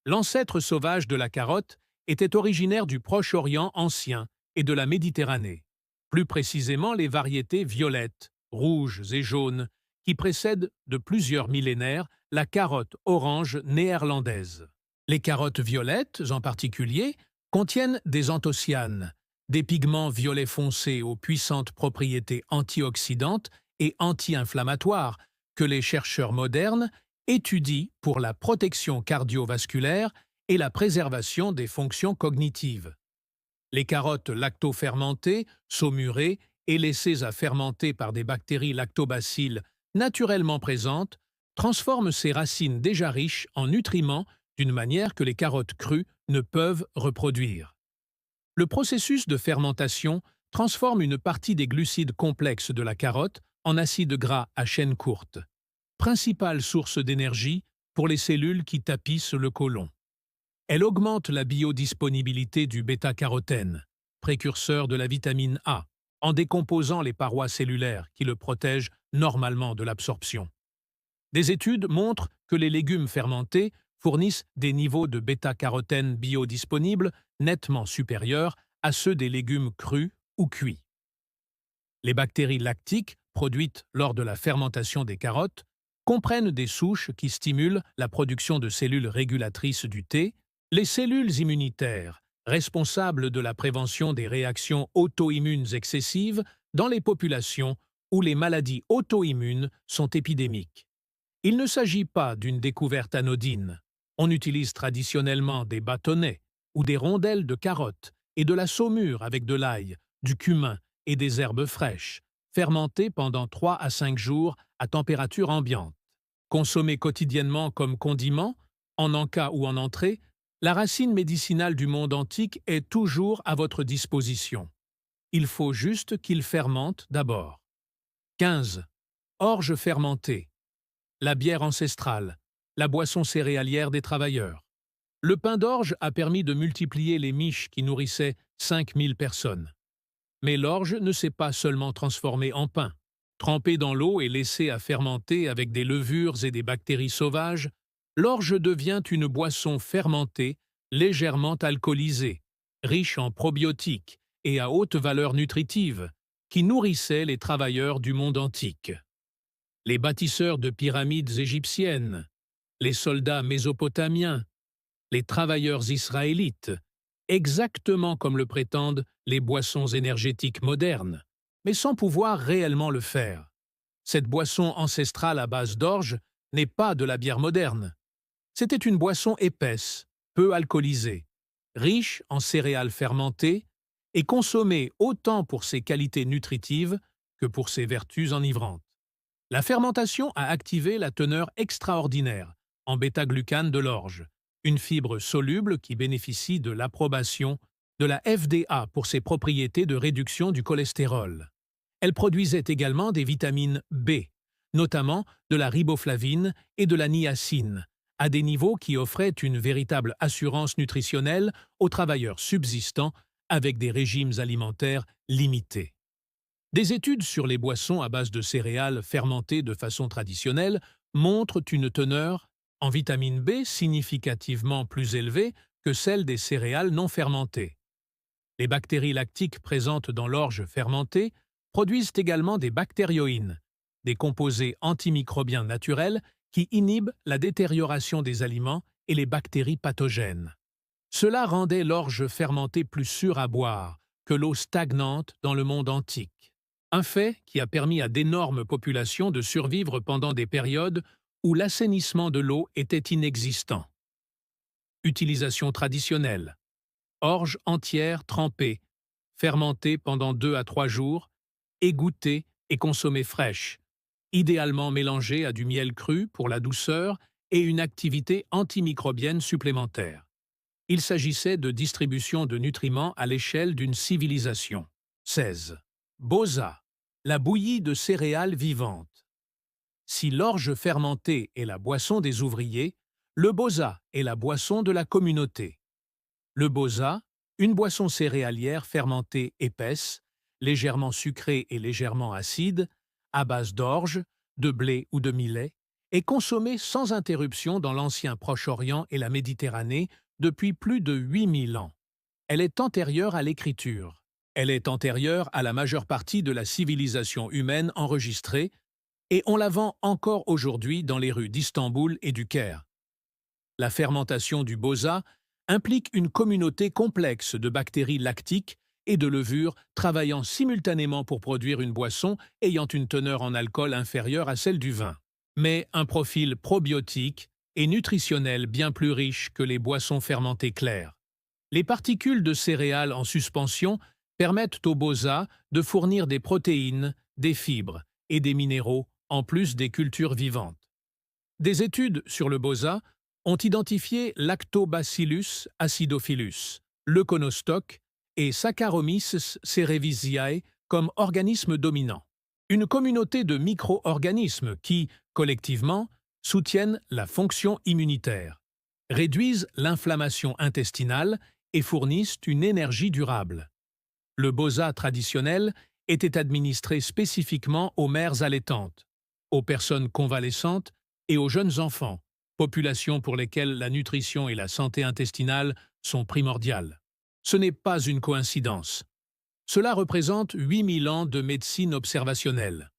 L'ancêtre sauvage de la carotte était originaire du Proche-Orient ancien et de la Méditerranée, plus précisément les variétés violettes, rouges et jaunes, qui précèdent de plusieurs millénaires la carotte orange néerlandaise. Les carottes violettes, en particulier, contiennent des anthocyanes, des pigments violets foncés aux puissantes propriétés antioxydantes et anti-inflammatoires que les chercheurs modernes étudient pour la protection cardiovasculaire et la préservation des fonctions cognitives. Les carottes lactofermentées, saumurées et laissées à fermenter par des bactéries lactobacilles naturellement présentes transforment ces racines déjà riches en nutriments d'une manière que les carottes crues ne peuvent reproduire. Le processus de fermentation transforme une partie des glucides complexes de la carotte en acides gras à chaîne courte, principale source d'énergie pour les cellules qui tapissent le côlon. Elle augmente la biodisponibilité du bêta-carotène, précurseur de la vitamine A, en décomposant les parois cellulaires qui le protègent normalement de l'absorption. Des études montrent que les légumes fermentés fournissent des niveaux de bêta-carotène biodisponibles nettement supérieurs à ceux des légumes crus ou cuits. Les bactéries lactiques, produites lors de la fermentation des carottes, comprennent des souches qui stimulent la production de cellules régulatrices du thé, les cellules immunitaires, responsables de la prévention des réactions auto-immunes excessives dans les populations où les maladies auto-immunes sont épidémiques. Il ne s'agit pas d'une découverte anodine. On utilise traditionnellement des bâtonnets, ou des rondelles de carottes et de la saumure avec de l'ail, du cumin et des herbes fraîches, fermentées pendant 3 à 5 jours à température ambiante. Consommée quotidiennement comme condiment, en encas ou en entrée, la racine médicinale du monde antique est toujours à votre disposition. Il faut juste qu'il fermente d'abord. 15. Orge fermentée. La bière ancestrale, la boisson céréalière des travailleurs. Le pain d'orge a permis de multiplier les miches qui nourrissaient 5000 personnes. Mais l'orge ne s'est pas seulement transformée en pain. Trempée dans l'eau et laissée à fermenter avec des levures et des bactéries sauvages, l'orge devient une boisson fermentée, légèrement alcoolisée, riche en probiotiques et à haute valeur nutritive, qui nourrissait les travailleurs du monde antique. Les bâtisseurs de pyramides égyptiennes, les soldats mésopotamiens, les travailleurs israélites, exactement comme le prétendent les boissons énergétiques modernes, mais sans pouvoir réellement le faire. Cette boisson ancestrale à base d'orge n'est pas de la bière moderne. C'était une boisson épaisse, peu alcoolisée, riche en céréales fermentées et consommée autant pour ses qualités nutritives que pour ses vertus enivrantes. La fermentation a activé la teneur extraordinaire en bêta-glucane de l'orge, une fibre soluble qui bénéficie de l'approbation de la FDA pour ses propriétés de réduction du cholestérol. Elle produisait également des vitamines B, notamment de la riboflavine et de la niacine, à des niveaux qui offraient une véritable assurance nutritionnelle aux travailleurs subsistants avec des régimes alimentaires limités. Des études sur les boissons à base de céréales fermentées de façon traditionnelle montrent une teneur en vitamine B significativement plus élevée que celle des céréales non fermentées. Les bactéries lactiques présentes dans l'orge fermentée produisent également des bactérioïnes, des composés antimicrobiens naturels qui inhibent la détérioration des aliments et les bactéries pathogènes. Cela rendait l'orge fermentée plus sûre à boire que l'eau stagnante dans le monde antique. Un fait qui a permis à d'énormes populations de survivre pendant des périodes où l'assainissement de l'eau était inexistant. Utilisation traditionnelle. Orge entière trempée, fermentée pendant 2 à 3 jours, égouttée et consommée fraîche, idéalement mélangée à du miel cru pour la douceur et une activité antimicrobienne supplémentaire. Il s'agissait de distribution de nutriments à l'échelle d'une civilisation. 16. Boza, la bouillie de céréales vivantes. Si l'orge fermentée est la boisson des ouvriers, le boza est la boisson de la communauté. Le boza, une boisson céréalière fermentée épaisse, légèrement sucrée et légèrement acide, à base d'orge, de blé ou de millet, est consommée sans interruption dans l'ancien Proche-Orient et la Méditerranée depuis plus de 8000 ans. Elle est antérieure à l'écriture. Elle est antérieure à la majeure partie de la civilisation humaine enregistrée et on la vend encore aujourd'hui dans les rues d'Istanbul et du Caire. La fermentation du boza implique une communauté complexe de bactéries lactiques et de levures travaillant simultanément pour produire une boisson ayant une teneur en alcool inférieure à celle du vin, mais un profil probiotique et nutritionnel bien plus riche que les boissons fermentées claires. Les particules de céréales en suspension permettent au boza de fournir des protéines, des fibres et des minéraux en plus des cultures vivantes. Des études sur le boza ont identifié Lactobacillus acidophilus, Leuconostoc et Saccharomyces cerevisiae comme organismes dominants. Une communauté de micro-organismes qui, collectivement, soutiennent la fonction immunitaire, réduisent l'inflammation intestinale et fournissent une énergie durable. Le boza traditionnel était administré spécifiquement aux mères allaitantes, aux personnes convalescentes et aux jeunes enfants, populations pour lesquelles la nutrition et la santé intestinale sont primordiales. Ce n'est pas une coïncidence. Cela représente 8000 ans de médecine observationnelle.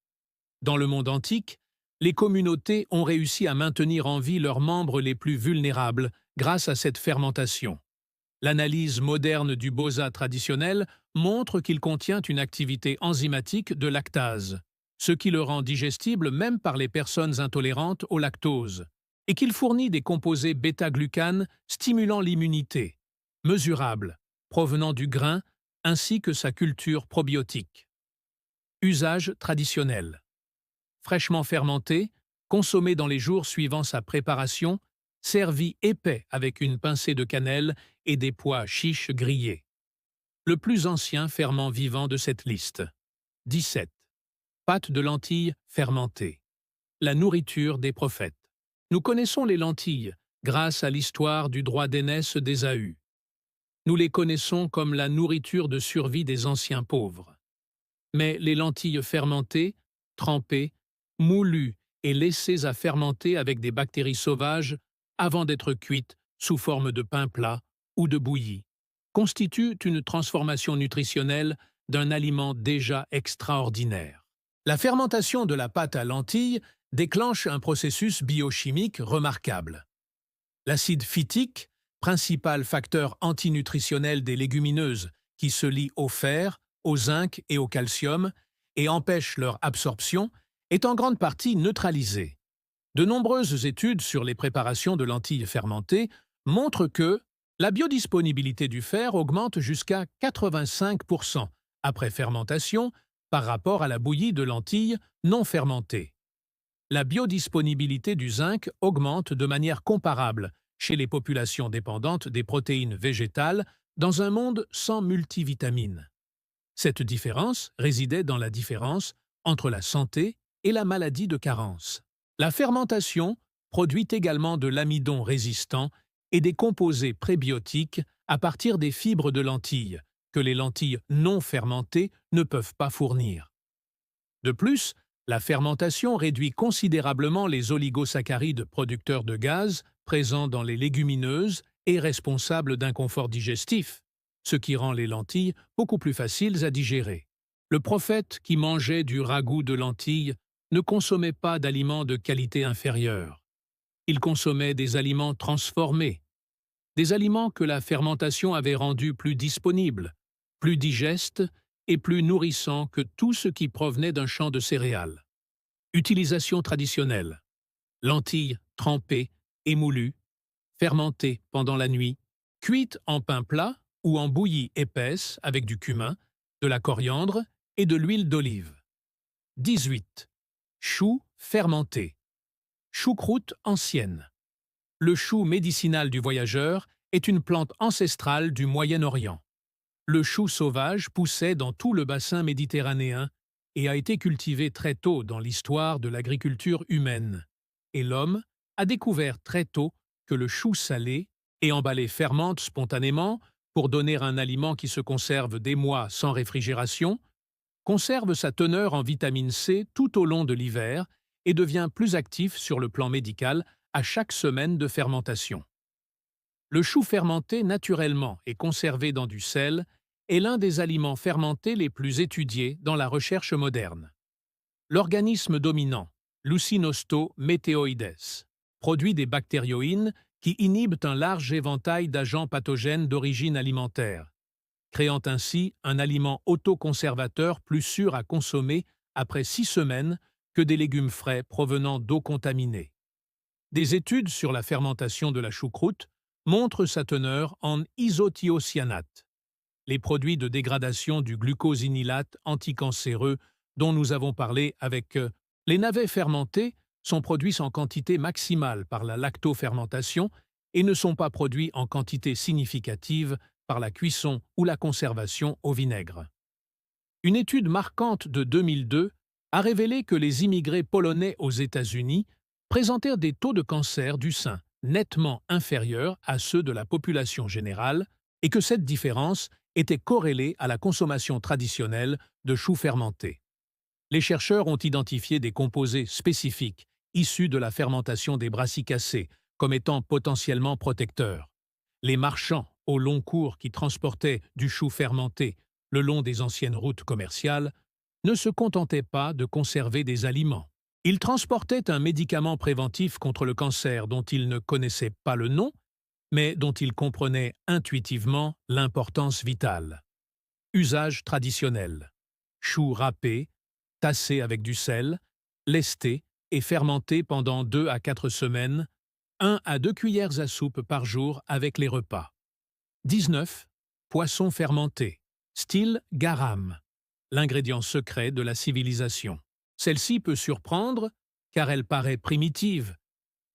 Dans le monde antique, les communautés ont réussi à maintenir en vie leurs membres les plus vulnérables grâce à cette fermentation. L'analyse moderne du boza traditionnel montre qu'il contient une activité enzymatique de lactase, ce qui le rend digestible même par les personnes intolérantes au lactose, et qu'il fournit des composés bêta-glucane stimulant l'immunité, mesurable, provenant du grain ainsi que sa culture probiotique. Usage traditionnel. Fraîchement fermenté, consommé dans les jours suivant sa préparation, servi épais avec une pincée de cannelle et des pois chiches grillés. Le plus ancien ferment vivant de cette liste. 17. Pâte de lentilles fermentée. La nourriture des prophètes. Nous connaissons les lentilles grâce à l'histoire du droit d'aînesse d'Ésaü. Nous les connaissons comme la nourriture de survie des anciens pauvres. Mais les lentilles fermentées, trempées, moulues et laissées à fermenter avec des bactéries sauvages avant d'être cuites sous forme de pain plat ou de bouillie, constituent une transformation nutritionnelle d'un aliment déjà extraordinaire. La fermentation de la pâte à lentilles déclenche un processus biochimique remarquable. L'acide phytique, principal facteur antinutritionnel des légumineuses qui se lie au fer, au zinc et au calcium et empêche leur absorption, est en grande partie neutralisé. De nombreuses études sur les préparations de lentilles fermentées montrent que la biodisponibilité du fer augmente jusqu'à 85% après fermentation par rapport à la bouillie de lentilles non fermentées. La biodisponibilité du zinc augmente de manière comparable chez les populations dépendantes des protéines végétales dans un monde sans multivitamines. Cette différence résidait dans la différence entre la santé et la maladie de carence. La fermentation produit également de l'amidon résistant et des composés prébiotiques à partir des fibres de lentilles, que les lentilles non fermentées ne peuvent pas fournir. De plus, la fermentation réduit considérablement les oligosaccharides producteurs de gaz présents dans les légumineuses et responsables d'inconfort digestif, ce qui rend les lentilles beaucoup plus faciles à digérer. Le prophète qui mangeait du ragoût de lentilles ne consommait pas d'aliments de qualité inférieure. Il consommait des aliments transformés, des aliments que la fermentation avait rendus plus disponibles, plus digestes et plus nourrissants que tout ce qui provenait d'un champ de céréales. Utilisation traditionnelle. Lentilles trempées, émoulues, fermentées pendant la nuit, cuites en pain plat ou en bouillie épaisse avec du cumin, de la coriandre et de l'huile d'olive. 18. Chou fermenté. Choucroute ancienne. Le chou médicinal du voyageur est une plante ancestrale du Moyen-Orient. Le chou sauvage poussait dans tout le bassin méditerranéen et a été cultivé très tôt dans l'histoire de l'agriculture humaine. Et l'homme a découvert très tôt que le chou salé et emballé fermente spontanément pour donner un aliment qui se conserve des mois sans réfrigération, conserve sa teneur en vitamine C tout au long de l'hiver et devient plus actif sur le plan médical à chaque semaine de fermentation. Le chou fermenté naturellement et conservé dans du sel est l'un des aliments fermentés les plus étudiés dans la recherche moderne. L'organisme dominant, Lucinosto meteoides, produit des bactérioïnes qui inhibent un large éventail d'agents pathogènes d'origine alimentaire, créant ainsi un aliment autoconservateur plus sûr à consommer après 6 semaines que des légumes frais provenant d'eau contaminée. Des études sur la fermentation de la choucroute montrent sa teneur en isothiocyanate, les produits de dégradation du glucosinylate anticancéreux dont nous avons parlé avec les navets fermentés sont produits en quantité maximale par la lactofermentation et ne sont pas produits en quantité significative par la cuisson ou la conservation au vinaigre. Une étude marquante de 2002 a révélé que les immigrés polonais aux États-Unis présentèrent des taux de cancer du sein nettement inférieurs à ceux de la population générale et que cette différence était corrélée à la consommation traditionnelle de choux fermentés. Les chercheurs ont identifié des composés spécifiques issus de la fermentation des brassicacées comme étant potentiellement protecteurs. Les marchands au long cours qui transportaient du chou fermenté le long des anciennes routes commerciales ne se contentaient pas de conserver des aliments. Ils transportaient un médicament préventif contre le cancer dont ils ne connaissaient pas le nom, mais dont ils comprenaient intuitivement l'importance vitale. Usage traditionnel. Chou râpé, tassé avec du sel, lesté et fermenté pendant 2 à 4 semaines, 1 à 2 cuillères à soupe par jour avec les repas. 19. Poisson fermenté, style garam, l'ingrédient secret de la civilisation. Celle-ci peut surprendre car elle paraît primitive,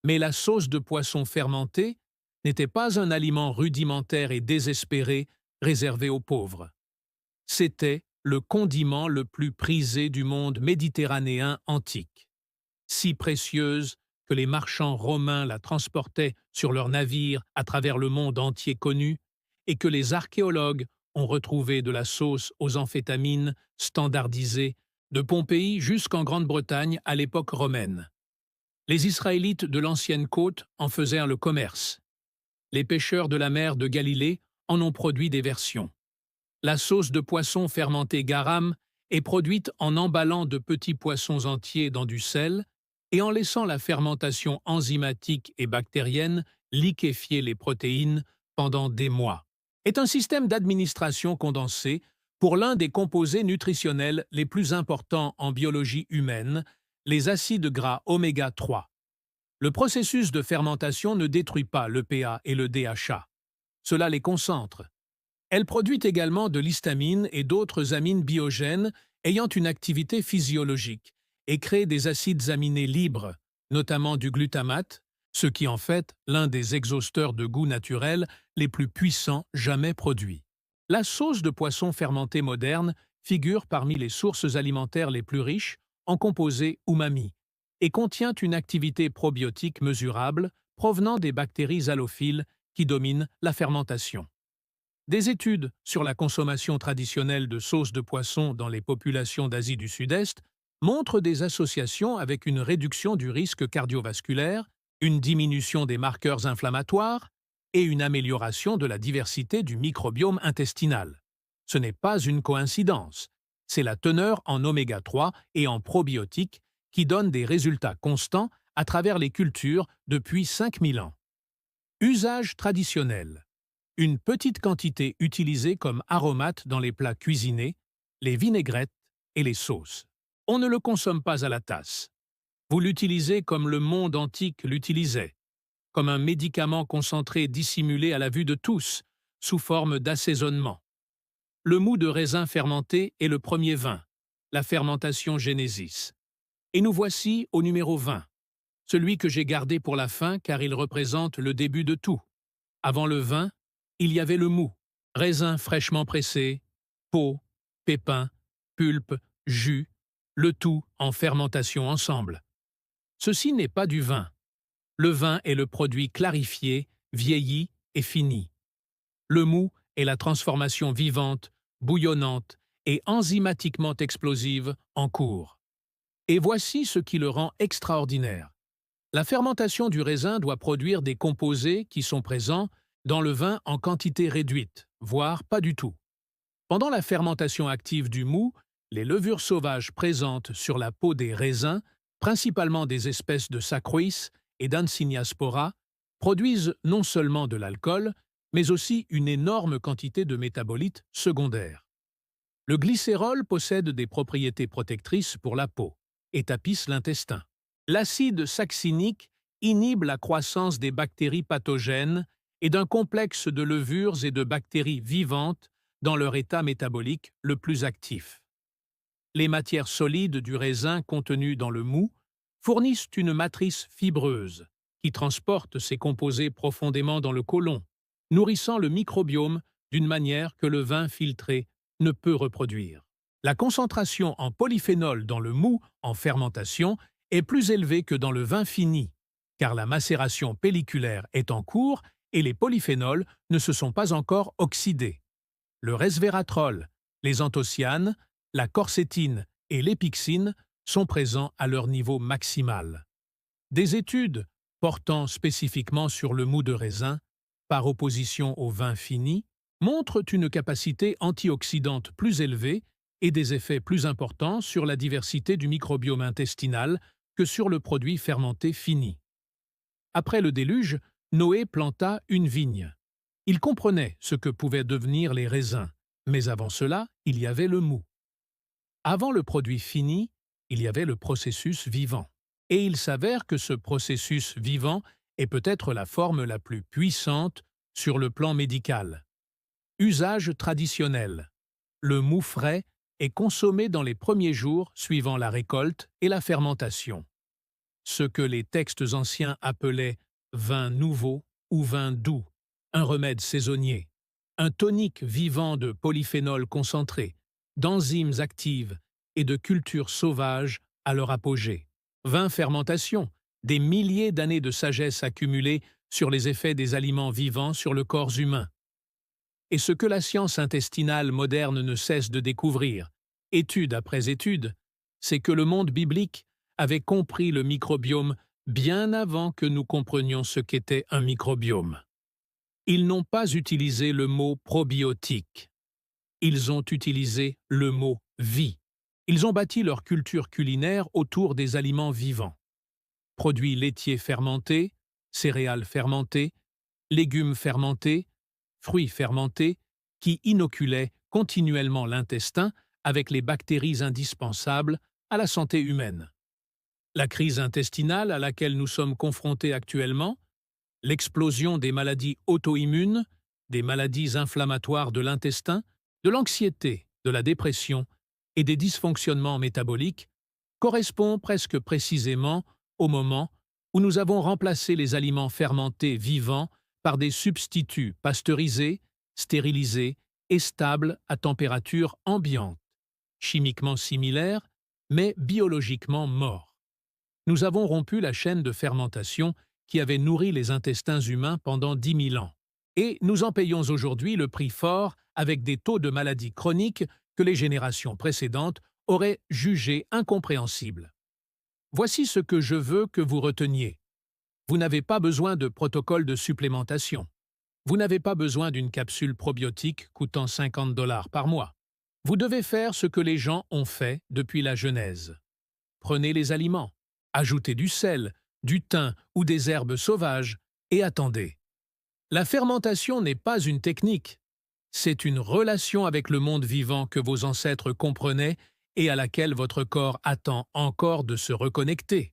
mais la sauce de poisson fermenté n'était pas un aliment rudimentaire et désespéré réservé aux pauvres. C'était le condiment le plus prisé du monde méditerranéen antique. Si précieuse que les marchands romains la transportaient sur leurs navires à travers le monde entier connu, et que les archéologues ont retrouvé de la sauce aux amphétamines standardisée de Pompéi jusqu'en Grande-Bretagne à l'époque romaine. Les Israélites de l'ancienne côte en faisaient le commerce. Les pêcheurs de la mer de Galilée en ont produit des versions. La sauce de poisson fermenté garam est produite en emballant de petits poissons entiers dans du sel et en laissant la fermentation enzymatique et bactérienne liquéfier les protéines pendant des mois. Est un système d'administration condensé pour l'un des composés nutritionnels les plus importants en biologie humaine, les acides gras oméga 3. Le processus de fermentation ne détruit pas l'EPA et le DHA. Cela les concentre. Elle produit également de l'histamine et d'autres amines biogènes ayant une activité physiologique et crée des acides aminés libres, notamment du glutamate, ce qui en fait l'un des exhausteurs de goût naturel les plus puissants jamais produits. La sauce de poisson fermenté moderne figure parmi les sources alimentaires les plus riches en composés umami et contient une activité probiotique mesurable provenant des bactéries halophiles qui dominent la fermentation. Des études sur la consommation traditionnelle de sauce de poisson dans les populations d'Asie du Sud-Est montrent des associations avec une réduction du risque cardiovasculaire, une diminution des marqueurs inflammatoires et une amélioration de la diversité du microbiome intestinal. Ce n'est pas une coïncidence, c'est la teneur en oméga 3 et en probiotiques qui donne des résultats constants à travers les cultures depuis 5000 ans. Usage traditionnel. Une petite quantité utilisée comme aromate dans les plats cuisinés, les vinaigrettes et les sauces. On ne le consomme pas à la tasse. Vous l'utilisez comme le monde antique l'utilisait, comme un médicament concentré dissimulé à la vue de tous, sous forme d'assaisonnement. Le mou de raisin fermenté est le premier vin, la fermentation Genesis. Et nous voici au numéro 20, celui que j'ai gardé pour la fin car il représente le début de tout. Avant le vin, il y avait le mou, raisin fraîchement pressé, peau, pépins, pulpe, jus, le tout en fermentation ensemble. Ceci n'est pas du vin. Le vin est le produit clarifié, vieilli et fini. Le mou est la transformation vivante, bouillonnante et enzymatiquement explosive en cours. Et voici ce qui le rend extraordinaire. La fermentation du raisin doit produire des composés qui sont présents dans le vin en quantité réduite, voire pas du tout. Pendant la fermentation active du mou, les levures sauvages présentes sur la peau des raisins, principalement des espèces de Saccharis et d'Ancinia-spora, produisent non seulement de l'alcool, mais aussi une énorme quantité de métabolites secondaires. Le glycérol possède des propriétés protectrices pour la peau et tapisse l'intestin. L'acide saccinique inhibe la croissance des bactéries pathogènes et d'un complexe de levures et de bactéries vivantes dans leur état métabolique le plus actif. Les matières solides du raisin contenues dans le mou fournissent une matrice fibreuse qui transporte ces composés profondément dans le côlon, nourrissant le microbiome d'une manière que le vin filtré ne peut reproduire. La concentration en polyphénol dans le mou en fermentation est plus élevée que dans le vin fini, car la macération pelliculaire est en cours et les polyphénols ne se sont pas encore oxydés. Le resveratrol, les anthocyanes, la quercétine et l'épixine sont présents à leur niveau maximal. Des études portant spécifiquement sur le mou de raisin, par opposition au vin fini, montrent une capacité antioxydante plus élevée et des effets plus importants sur la diversité du microbiome intestinal que sur le produit fermenté fini. Après le déluge, Noé planta une vigne. Il comprenait ce que pouvaient devenir les raisins, mais avant cela, il y avait le mou. Avant le produit fini, il y avait le processus vivant. Et il s'avère que ce processus vivant est peut-être la forme la plus puissante sur le plan médical. Usage traditionnel. Le mou frais est consommé dans les premiers jours suivant la récolte et la fermentation. Ce que les textes anciens appelaient vin nouveau ou vin doux, un remède saisonnier, un tonique vivant de polyphénols concentrés, d'enzymes actives et de cultures sauvages à leur apogée. Vin fermentation, des milliers d'années de sagesse accumulées sur les effets des aliments vivants sur le corps humain. Et ce que la science intestinale moderne ne cesse de découvrir, étude après étude, c'est que le monde biblique avait compris le microbiome bien avant que nous comprenions ce qu'était un microbiome. Ils n'ont pas utilisé le mot probiotique. Ils ont utilisé le mot vie. Ils ont bâti leur culture culinaire autour des aliments vivants. Produits laitiers fermentés, céréales fermentées, légumes fermentés, fruits fermentés, qui inoculaient continuellement l'intestin avec les bactéries indispensables à la santé humaine. La crise intestinale à laquelle nous sommes confrontés actuellement, l'explosion des maladies auto-immunes, des maladies inflammatoires de l'intestin, de l'anxiété, de la dépression et des dysfonctionnements métaboliques correspond presque précisément au moment où nous avons remplacé les aliments fermentés vivants par des substituts pasteurisés, stérilisés et stables à température ambiante, chimiquement similaires, mais biologiquement morts. Nous avons rompu la chaîne de fermentation qui avait nourri les intestins humains pendant 10 000 ans. Et nous en payons aujourd'hui le prix fort avec des taux de maladies chroniques que les générations précédentes auraient jugés incompréhensibles. Voici ce que je veux que vous reteniez. Vous n'avez pas besoin de protocole de supplémentation. Vous n'avez pas besoin d'une capsule probiotique coûtant 50 $ par mois. Vous devez faire ce que les gens ont fait depuis la Genèse. Prenez les aliments, ajoutez du sel, du thym ou des herbes sauvages et attendez. La fermentation n'est pas une technique. C'est une relation avec le monde vivant que vos ancêtres comprenaient et à laquelle votre corps attend encore de se reconnecter.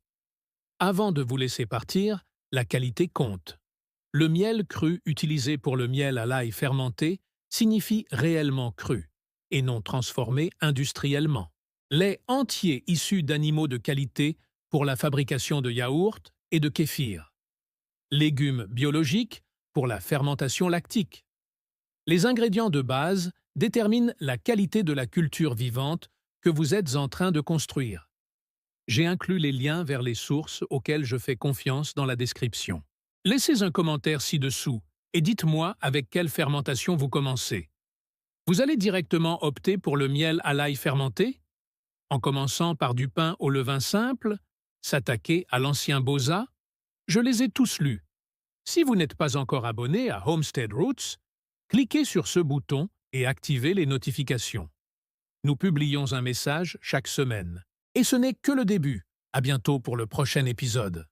Avant de vous laisser partir, la qualité compte. Le miel cru utilisé pour le miel à l'ail fermenté signifie réellement cru, et non transformé industriellement. Lait entier issu d'animaux de qualité pour la fabrication de yaourts et de kéfir. Légumes biologiques pour la fermentation lactique. Les ingrédients de base déterminent la qualité de la culture vivante que vous êtes en train de construire. J'ai inclus les liens vers les sources auxquelles je fais confiance dans la description. Laissez un commentaire ci-dessous et dites-moi avec quelle fermentation vous commencez. Vous allez directement opter pour le miel à l'ail fermenté, en commençant par du pain au levain simple, s'attaquer à l'ancien boza. Je les ai tous lus. Si vous n'êtes pas encore abonné à Homestead Roots, cliquez sur ce bouton et activez les notifications. Nous publions un message chaque semaine. Et ce n'est que le début. À bientôt pour le prochain épisode.